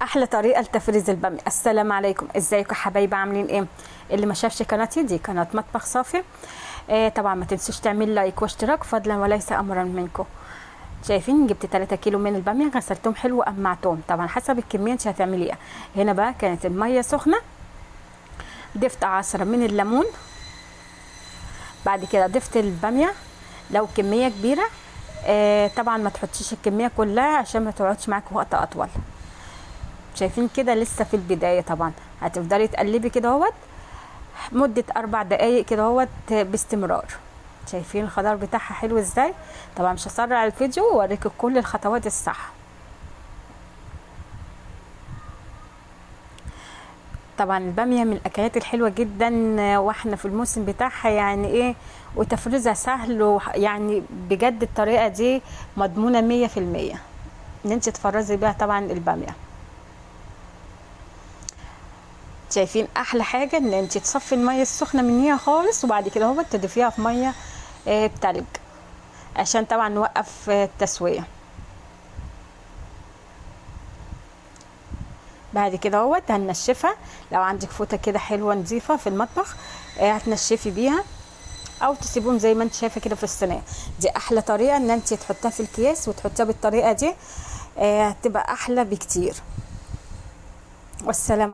احلى طريقه لتفريز الباميه. السلام عليكم، ازيكم يا حبايبي؟ عاملين ايه؟ اللي ما شافش قناتي دي قناه مطبخ صافي. طبعا ما تنسوش تعمل لايك واشتراك فضلا وليس امرا منكم. شايفين جبت 3 كيلو من الباميه، غسلتهم حلو وقمعتهم طبعا حسب الكميه انت هتعمليها. هنا بقى كانت الميه سخنه، ضفت عصره من الليمون، بعد كده ضفت الباميه. لو كميه كبيره طبعا ما تحطيش الكميه كلها عشان ما تقعدش معاك وقت اطول. شايفين كده لسه في البدايه، طبعا هتفضلي تقلبي كده اهوت مده 4 دقايق كده اهوت باستمرار. شايفين الخضار بتاعها حلو ازاي؟ طبعا مش هسرع الفيديو واوريكم كل الخطوات الصح. طبعا الباميه من الاكلات الحلوه جدا واحنا في الموسم بتاعها، يعني ايه، وتفريزها سهل، يعني بجد الطريقه دي مضمونه 100% ان انت تفرزي بيها طبعا الباميه. شايفين احلى حاجه ان انت تصفي الميه السخنه منيها خالص، وبعد كده هو تضيفيها في ميه بتلج عشان طبعا نوقف التسويه. بعد كده هو هننشفها. لو عندك فوطه كده حلوه نظيفه في المطبخ هتنشفي بيها، او تسيبهم زي ما انت شايفه كده في الصينيه. دي احلى طريقه ان انت تحطها في الكياس وتحطها بالطريقه دي، هتبقى احلى بكتير. والسلام.